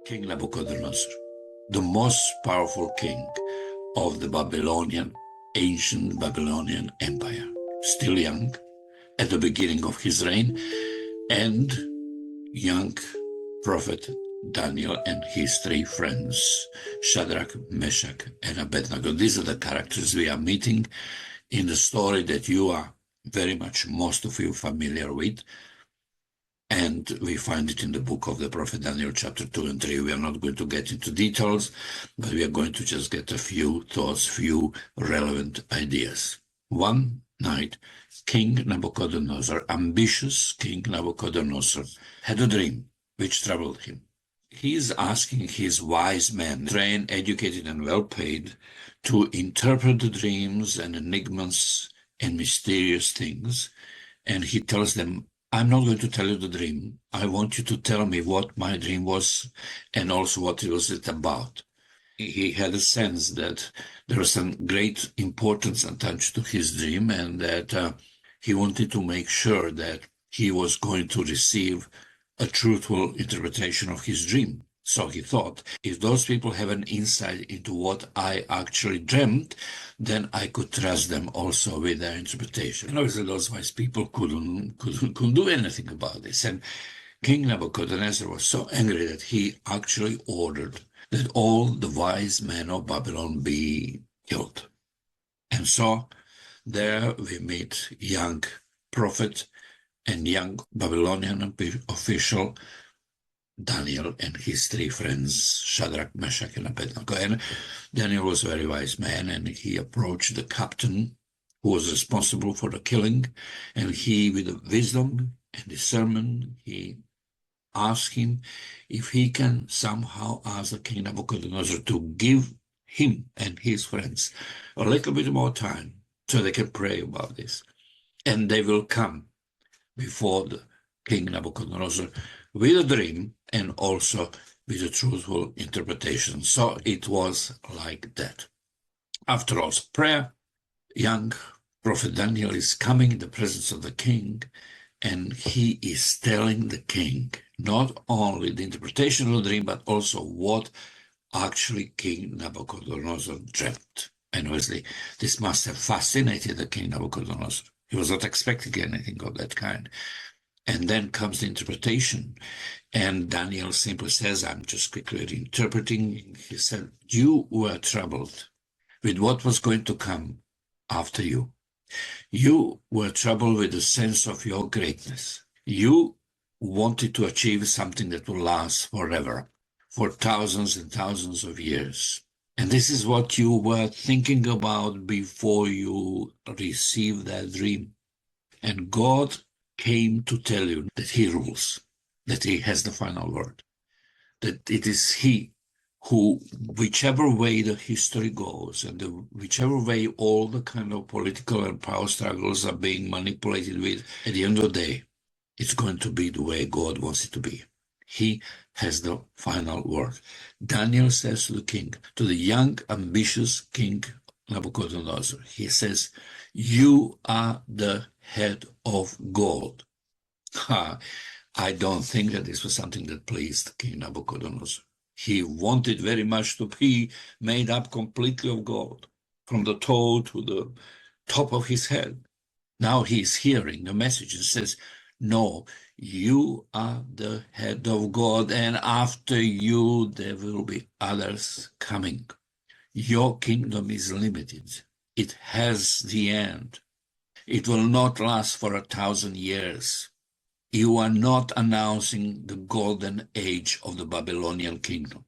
King Nebuchadnezzar, the most powerful king of the ancient Babylonian Empire, still young at the beginning of his reign, and young prophet Daniel and his three friends, Shadrach, Meshach, and Abednego. These are the characters we are meeting in the story that you are very much, most of you, familiar with. And we find it in the book of the prophet Daniel, chapter 2 and 3. We are not going to get into details, but we are going to just get a few thoughts, few relevant ideas. One night, King Nebuchadnezzar, ambitious King Nebuchadnezzar, had a dream which troubled him. He is asking his wise men, trained, educated, and well-paid, to interpret the dreams and enigmas and mysterious things. And he tells them, I'm not going to tell you the dream. I want you to tell me what my dream was and also what it was about. He had a sense that there was some great importance attached to his dream, and that he wanted to make sure that he was going to receive a truthful interpretation of his dream. So he thought, if those people have an insight into what I actually dreamt, then I could trust them also with their interpretation. And obviously those wise people couldn't do anything about this. And King Nebuchadnezzar was so angry that he actually ordered that all the wise men of Babylon be killed. And so there we meet young prophet and young Babylonian official Daniel and his three friends, Shadrach, Meshach, and Abednego. And Daniel was a very wise man, and he approached the captain who was responsible for the killing, and he, with wisdom and discernment, he asked him if he can somehow ask the King Nebuchadnezzar to give him and his friends a little bit more time so they can pray about this, and they will come before the King Nebuchadnezzar with a dream and also with a truthful interpretation. So it was like that. After all, prayer, young prophet Daniel is coming in the presence of the king, and he is telling the king not only the interpretation of the dream, but also what actually King Nebuchadnezzar dreamt. And obviously, this must have fascinated the King Nebuchadnezzar. He was not expecting anything of that kind. And then comes the interpretation. And Daniel simply says, I'm just quickly reinterpreting. He said, you were troubled with what was going to come after you. You were troubled with the sense of your greatness. You wanted to achieve something that will last forever, for thousands and thousands of years. And this is what you were thinking about before you received that dream. And God came to tell you that he rules, that he has the final word, that it is he who, whichever way the history goes and whichever way all the kind of political and power struggles are being manipulated with, at the end of the day, it's going to be the way God wants it to be. He has the final word. Daniel says to the king, to the young, ambitious King Nebuchadnezzar, he says, you are the head of gold. I don't think that this was something that pleased King Nebuchadnezzar. He wanted very much to be made up completely of gold, from the toe to the top of his head. Now he is hearing the message and says, no, you are the head of gold, and after you there will be others coming. Your kingdom is limited. It has the end. It will not last for 1,000 years. You are not announcing the golden age of the Babylonian kingdom.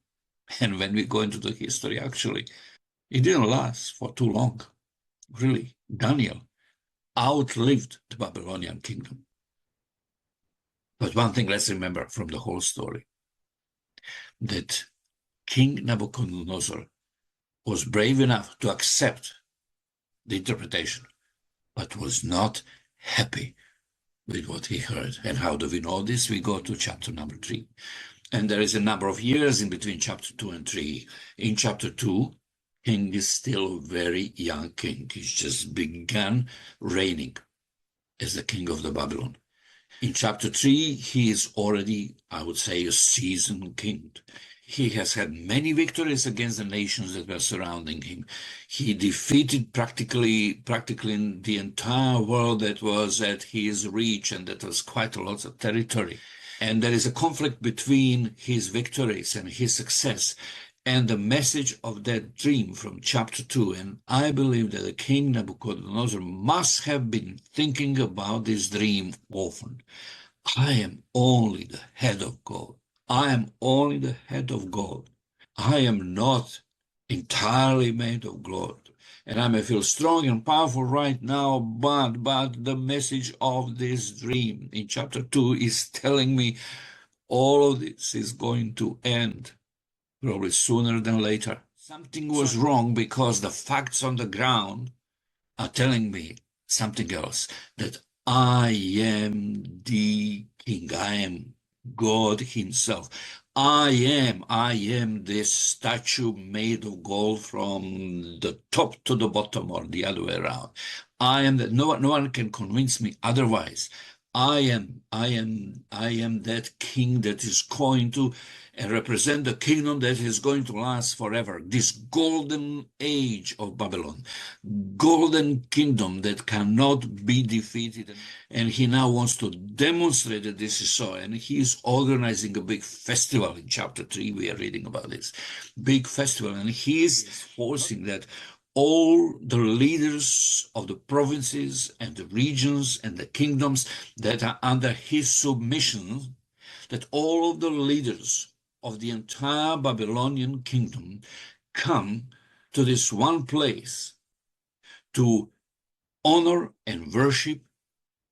And when we go into the history, actually, it didn't last for too long. Really, Daniel outlived the Babylonian kingdom. But one thing let's remember from the whole story, that King Nebuchadnezzar was brave enough to accept the interpretation, but was not happy with what he heard. And how do we know this? We go to chapter number 3. And there is a number of years in between chapter 2 and 3. In chapter 2, king is still a very young king. He's just begun reigning as the king of the Babylon. In chapter 3, he is already, I would say, a seasoned king. He has had many victories against the nations that were surrounding him. He defeated practically the entire world that was at his reach, and that was quite a lot of territory. And there is a conflict between his victories and his success and the message of that dream from chapter 2. And I believe that the king Nebuchadnezzar must have been thinking about this dream often. I am only the head of gold. I am only the head of gold. I am not entirely made of gold. And I may feel strong and powerful right now, but the message of this dream in chapter 2 is telling me all of this is going to end probably sooner than later. Something was wrong because the facts on the ground are telling me something else, that I am the king. I am God himself. I am this statue made of gold from the top to the bottom, or the other way around. I am that. No one can convince me otherwise. I am that king that is going to represent the kingdom that is going to last forever. This golden age of Babylon, golden kingdom that cannot be defeated. And he now wants to demonstrate that this is so. And he is organizing a big festival in chapter 3. We are reading about this big festival. And he is forcing that all the leaders of the provinces and the regions and the kingdoms that are under his submission, that all of the leaders of the entire Babylonian kingdom come to this one place to honor and worship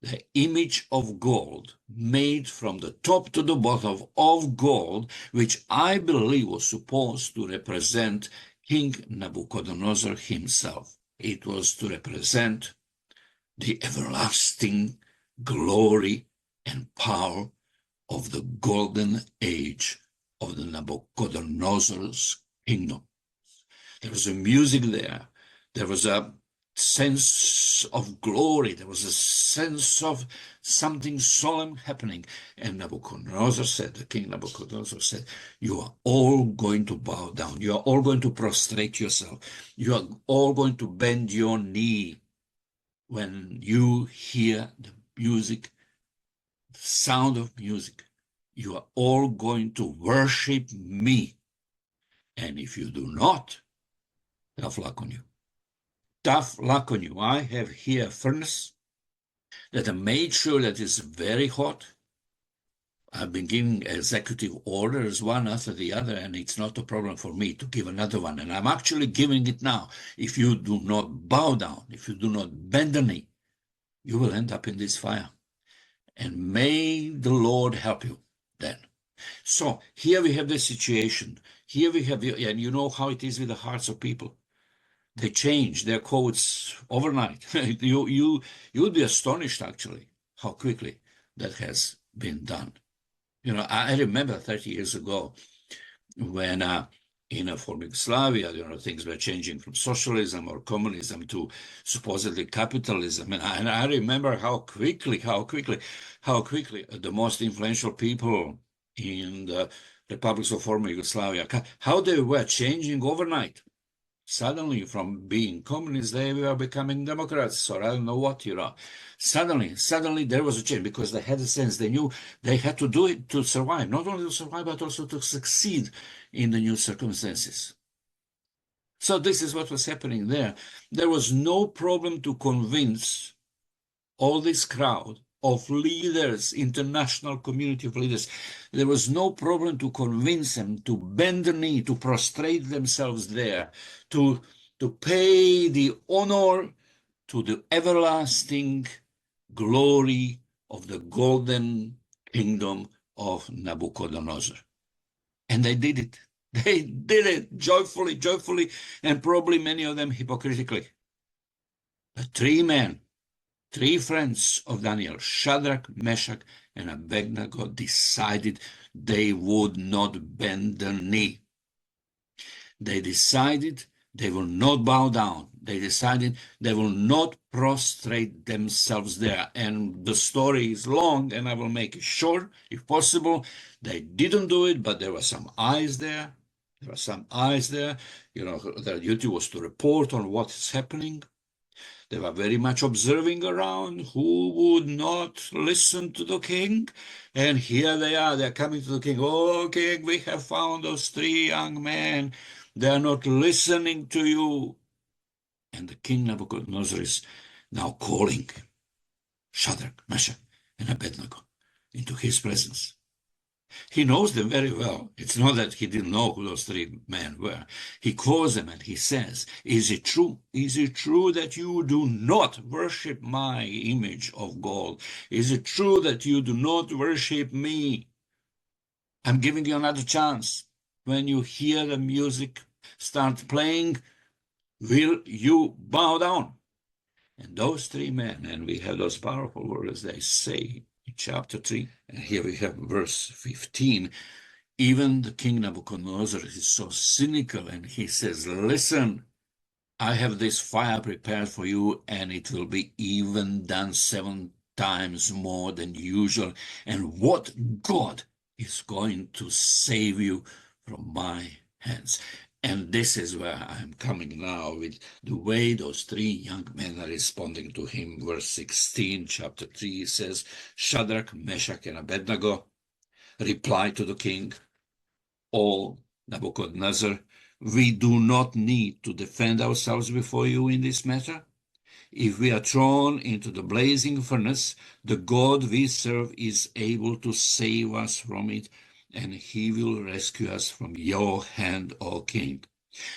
the image of gold made from the top to the bottom of gold, which I believe was supposed to represent King Nebuchadnezzar himself. It was to represent the everlasting glory and power of the golden age of the Nebuchadnezzar's kingdom. There was a music there. There was a sense of glory. There was a sense of something solemn happening. And Nebuchadnezzar said, the king Nebuchadnezzar said, you are all going to bow down. You are all going to prostrate yourself. You are all going to bend your knee when you hear the music, the sound of music. You are all going to worship me. And if you do not, tough luck on you. Tough luck on you. I have here a furnace that I made sure that is very hot. I've been giving executive orders one after the other, and it's not a problem for me to give another one. And I'm actually giving it now. If you do not bow down, if you do not bend the knee, you will end up in this fire. And may the Lord help you then. So here we have the situation. Here we have, and you know how it is with the hearts of people. They change their codes overnight. You would be astonished, actually, how quickly that has been done. You know, I remember 30 years ago when in a former Yugoslavia, things were changing from socialism or communism to supposedly capitalism. And I remember how quickly the most influential people in the republics of former Yugoslavia, how they were changing overnight. Suddenly, from being communists, they were becoming Democrats, or I don't know what, Suddenly there was a change because they had a sense, they knew they had to do it to survive, not only to survive, but also to succeed in the new circumstances. So this is what was happening there. There was no problem to convince all this crowd of leaders, international community of leaders. There was no problem to convince them to bend the knee, to prostrate themselves there, to pay the honor to the everlasting glory of the golden kingdom of Nebuchadnezzar. And they did it. They did it joyfully, and probably many of them hypocritically. The three friends of Daniel, Shadrach, Meshach, and Abednego, decided they would not bend the knee. They decided They will not bow down. They decided they will not prostrate themselves there. And the story is long, and I will make it short if possible. They didn't do it, but there were some eyes there. There were some eyes there. You know, their duty was to report on what is happening. They were very much observing around who would not listen to the king. And here they are. They're coming to the king. Oh, king, we have found those 3 young men. They are not listening to you. And the king Nebuchadnezzar is now calling Shadrach, Meshach, and Abednego into his presence. He knows them very well. It's not that he didn't know who those 3 men were. He calls them and he says, is it true? Is it true that you do not worship my image of gold? Is it true that you do not worship me? I'm giving you another chance. When you hear the music start playing, will you bow down? And those 3 men, and we have those powerful words they say in chapter 3, and here we have verse 15. Even the king Nebuchadnezzar is so cynical, and he says, listen, I have this fire prepared for you, and it will be even done 7 times more than usual. And what God is going to save you from my hands? And this is where I'm coming now with the way those 3 young men are responding to him. Verse 16, chapter 3 says, Shadrach, Meshach, and Abednego replied to the king, O Nebuchadnezzar, we do not need to defend ourselves before you in this matter. If we are thrown into the blazing furnace, the God we serve is able to save us from it, and he will rescue us from your hand, O king.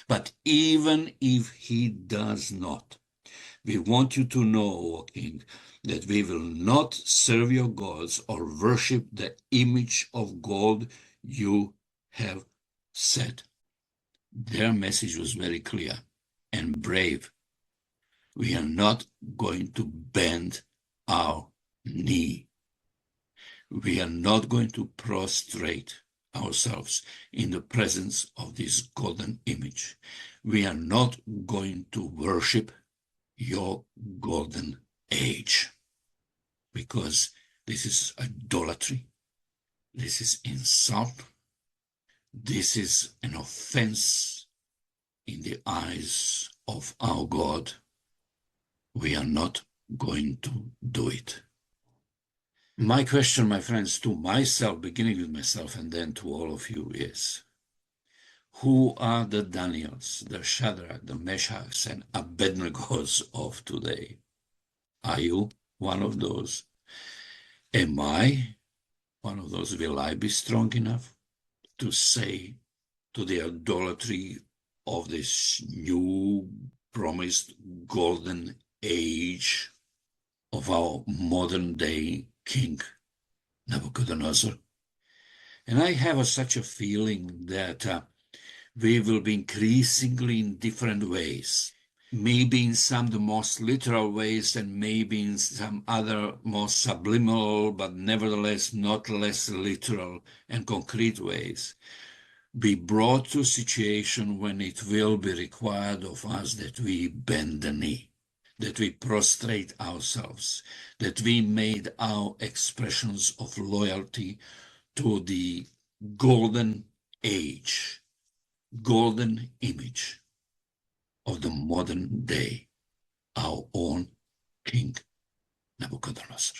But even if he does not, we want you to know, O king, that we will not serve your gods or worship the image of gold you have set. Their message was very clear and brave. We are not going to bend our knee. We are not going to prostrate ourselves in the presence of this golden image. We are not going to worship your golden age, because this is idolatry. This is insult. This is an offense in the eyes of our God. We are not going to do it. My question, my friends, to myself, beginning with myself and then to all of you, is, who are the Daniels, the Shadrach, the Meshachs, and Abednegos of today? Are you one of those? Am I one of those? Will I be strong enough to say to the idolatry of this new promised golden age of our modern day king Nebuchadnezzar? And I have such a feeling that we will be increasingly in different ways, maybe in some the most literal ways, and maybe in some other more subliminal, but nevertheless not less literal and concrete ways, be brought to a situation when it will be required of us that we bend the knee, that we prostrate ourselves, that we made our expressions of loyalty to the golden age, golden image of the modern day, our own King Nebuchadnezzar.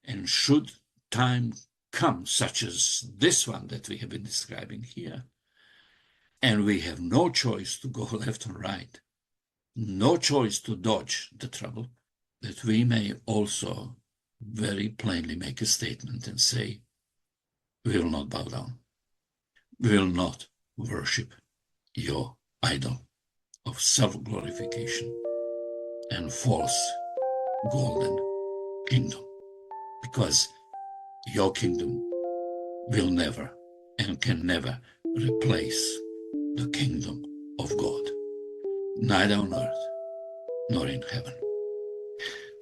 And should time come, such as this one that we have been describing here, and we have no choice to go left or right, no choice to dodge the trouble, that we may also very plainly make a statement and say, we will not bow down. We will not worship your idol of self-glorification and false golden kingdom, because your kingdom will never and can never replace the kingdom of God, neither on earth nor in heaven.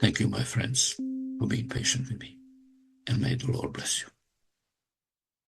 Thank you, my friends, for being patient with me, and may the Lord bless you.